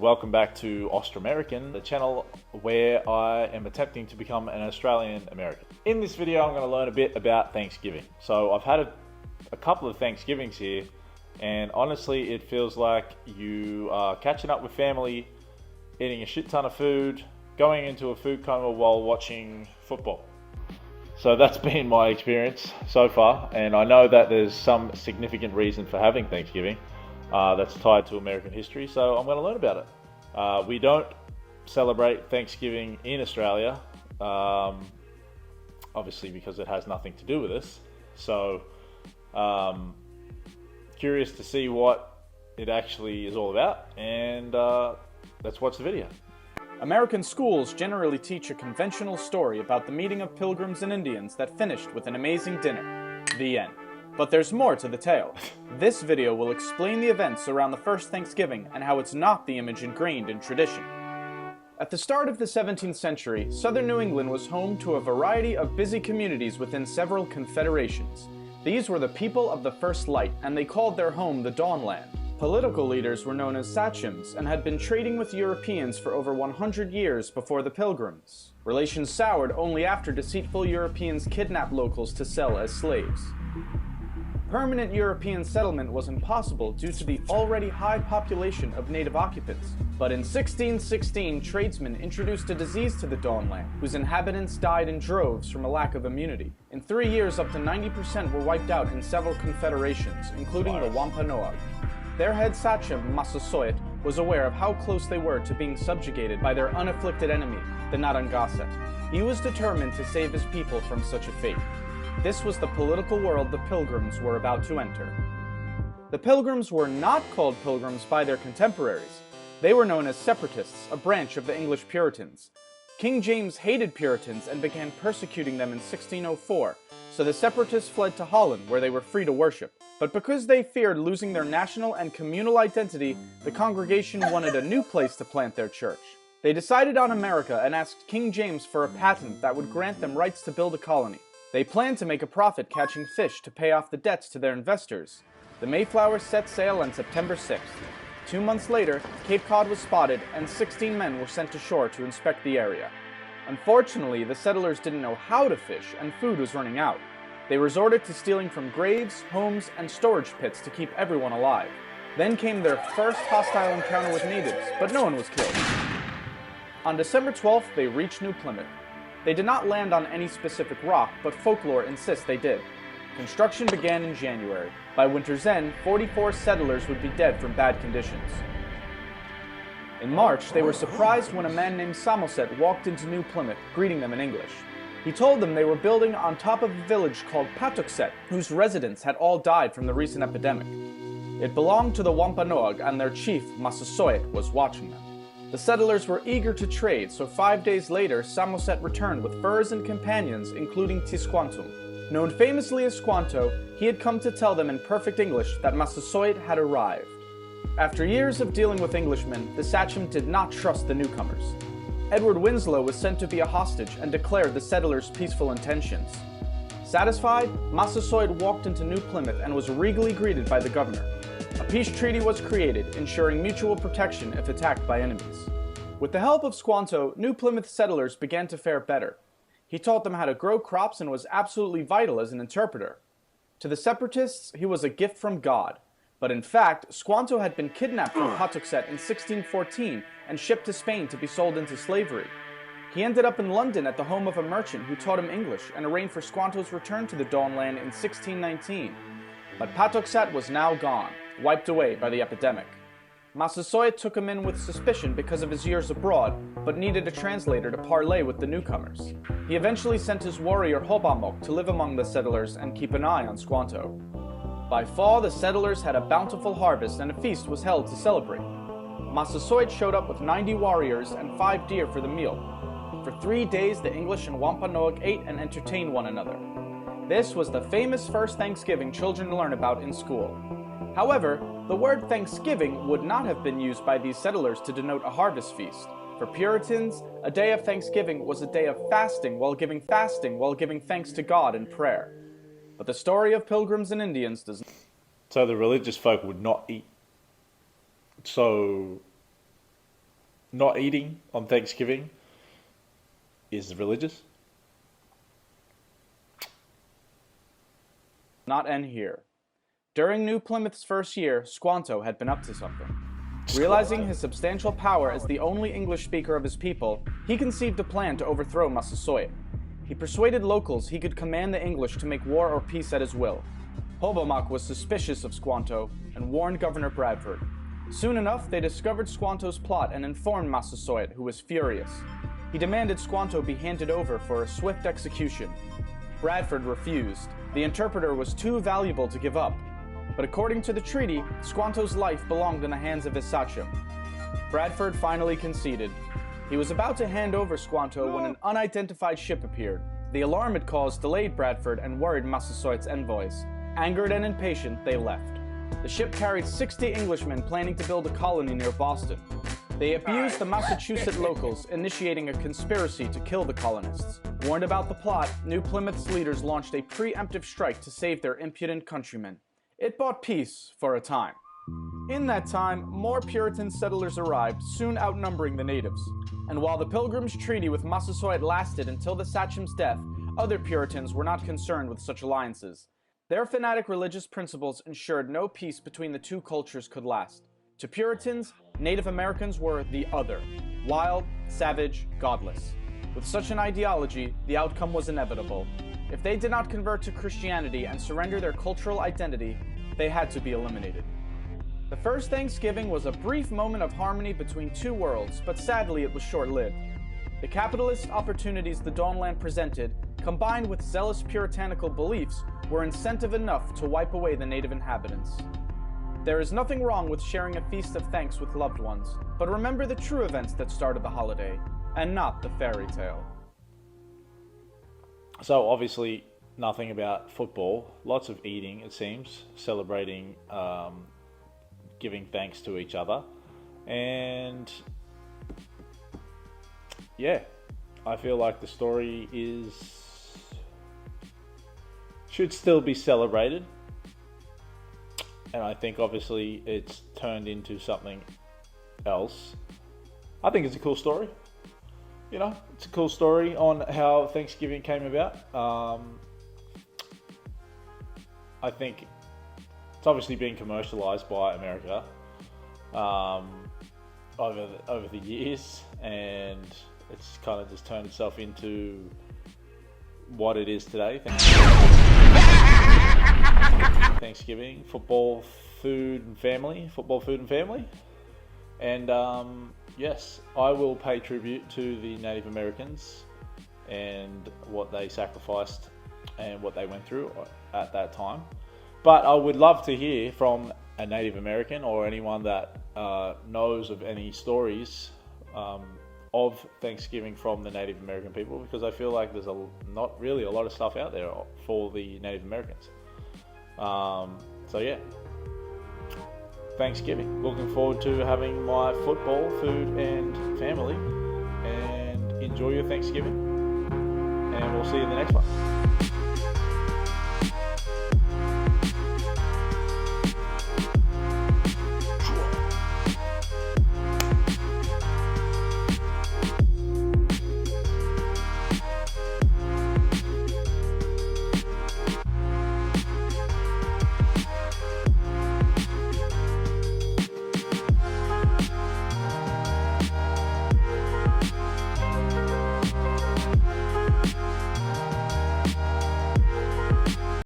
Welcome back to AustraMerican, the channel where I am attempting to become an Australian American. In this video, I'm going to learn a bit about Thanksgiving. So I've had a couple of Thanksgivings here, and honestly, it feels like you are catching up with family, eating a shit ton of food, going into a food coma while watching football. So that's been my experience so far, and I know that there's some significant reason for having Thanksgiving that's tied to American history, so I'm going to learn about it. We don't celebrate Thanksgiving in Australia, obviously because it has nothing to do with us. So, curious to see what it actually is all about, and let's watch the video. American schools generally teach a conventional story about the meeting of pilgrims and Indians that finished with an amazing dinner. The end. But there's more to the tale. This video will explain the events around the first Thanksgiving and how it's not the image ingrained in tradition. At the start of the 17th century, southern New England was home to a variety of busy communities within several confederations. These were the people of the first light, and they called their home the Dawnland. Political leaders were known as sachems and had been trading with Europeans for over 100 years before the Pilgrims. Relations soured only after deceitful Europeans kidnapped locals to sell as slaves. Permanent European settlement was impossible due to the already high population of native occupants. But in 1616, tradesmen introduced a disease to the Dawnland, whose inhabitants died in droves from a lack of immunity. In 3 years, up to 90% were wiped out in several confederations, including the Wampanoag. Their head sachem, Massasoit, was aware of how close they were to being subjugated by their unafflicted enemy, the Narragansett. He was determined to save his people from such a fate. This was the political world the Pilgrims were about to enter. The Pilgrims were not called Pilgrims by their contemporaries. They were known as Separatists, a branch of the English Puritans. King James hated Puritans and began persecuting them in 1604, so the Separatists fled to Holland, where they were free to worship. But because they feared losing their national and communal identity, the congregation wanted a new place to plant their church. They decided on America and asked King James for a patent that would grant them rights to build a colony. They planned to make a profit catching fish to pay off the debts to their investors. The Mayflower set sail on September 6th. 2 months later, Cape Cod was spotted and 16 men were sent ashore to inspect the area. Unfortunately, the settlers didn't know how to fish and food was running out. They resorted to stealing from graves, homes, and storage pits to keep everyone alive. Then came their first hostile encounter with natives, but no one was killed. On December 12th, they reached New Plymouth. They did not land on any specific rock, but folklore insists they did. Construction began in January. By winter's end, 44 settlers would be dead from bad conditions. In March, they were surprised when a man named Samoset walked into New Plymouth, greeting them in English. He told them they were building on top of a village called Patuxet, whose residents had all died from the recent epidemic. It belonged to the Wampanoag, and their chief, Massasoit, was watching them. The settlers were eager to trade, so 5 days later, Samoset returned with furs and companions, including Tisquantum. Known famously as Squanto, he had come to tell them in perfect English that Massasoit had arrived. After years of dealing with Englishmen, the sachem did not trust the newcomers. Edward Winslow was sent to be a hostage and declared the settlers' peaceful intentions. Satisfied, Massasoit walked into New Plymouth and was regally greeted by the governor. A peace treaty was created, ensuring mutual protection if attacked by enemies. With the help of Squanto, New Plymouth settlers began to fare better. He taught them how to grow crops and was absolutely vital as an interpreter. To the Separatists, he was a gift from God. But in fact, Squanto had been kidnapped from Patuxet in 1614 and shipped to Spain to be sold into slavery. He ended up in London at the home of a merchant who taught him English and arranged for Squanto's return to the Dawnland in 1619. But Patuxet was now gone, wiped away by the epidemic. Massasoit took him in with suspicion because of his years abroad, but needed a translator to parley with the newcomers. He eventually sent his warrior Hobamok to live among the settlers and keep an eye on Squanto. By fall, the settlers had a bountiful harvest and a feast was held to celebrate. Massasoit showed up with 90 warriors and 5 deer for the meal. For 3 days, the English and Wampanoag ate and entertained one another. This was the famous first Thanksgiving children learn about in school. However, the word Thanksgiving would not have been used by these settlers to denote a harvest feast. For Puritans, a day of Thanksgiving was a day of fasting while giving thanks to God in prayer. But the story of Pilgrims and Indians does not. So the religious folk would not eat. So not eating on Thanksgiving is religious. Not end here. During New Plymouth's first year, Squanto had been up to something. Realizing his substantial power as the only English speaker of his people, he conceived a plan to overthrow Massasoit. He persuaded locals he could command the English to make war or peace at his will. Hobomok was suspicious of Squanto and warned Governor Bradford. Soon enough, they discovered Squanto's plot and informed Massasoit, who was furious. He demanded Squanto be handed over for a swift execution. Bradford refused. The interpreter was too valuable to give up. But according to the treaty, Squanto's life belonged in the hands of his sachem. Bradford finally conceded. He was about to hand over Squanto when an unidentified ship appeared. The alarm it caused delayed Bradford and worried Massasoit's envoys. Angered and impatient, they left. The ship carried 60 Englishmen planning to build a colony near Boston. They abused the Massachusetts locals, initiating a conspiracy to kill the colonists. Warned about the plot, New Plymouth's leaders launched a preemptive strike to save their impudent countrymen. It bought peace for a time. In that time, more Puritan settlers arrived, soon outnumbering the natives. And while the Pilgrims' Treaty with Massasoit lasted until the sachem's death, other Puritans were not concerned with such alliances. Their fanatic religious principles ensured no peace between the two cultures could last. To Puritans, Native Americans were the other, wild, savage, godless. With such an ideology, the outcome was inevitable. If they did not convert to Christianity and surrender their cultural identity, they had to be eliminated. The first Thanksgiving was a brief moment of harmony between two worlds, but sadly it was short-lived. The capitalist opportunities the Dawnland presented, combined with zealous puritanical beliefs, were incentive enough to wipe away the native inhabitants. There is nothing wrong with sharing a feast of thanks with loved ones, but remember the true events that started the holiday, and not the fairy tale. So obviously nothing about football, lots of eating it seems, celebrating, giving thanks to each other, and yeah, I feel like the story should still be celebrated, and I think obviously it's turned into something else. I think it's a cool story. You know, it's a cool story on how Thanksgiving came about. I think it's obviously been commercialized by America over the years, and it's kind of just turned itself into what it is today. Thanksgiving, football, food, and family. And yes, I will pay tribute to the Native Americans and what they sacrificed and what they went through at that time. But I would love to hear from a Native American or anyone that knows of any stories of Thanksgiving from the Native American people, because I feel like there's not really a lot of stuff out there for the Native Americans. So yeah, Thanksgiving. Looking forward to having my football, food, and family. And enjoy your Thanksgiving. And we'll see you in the next one.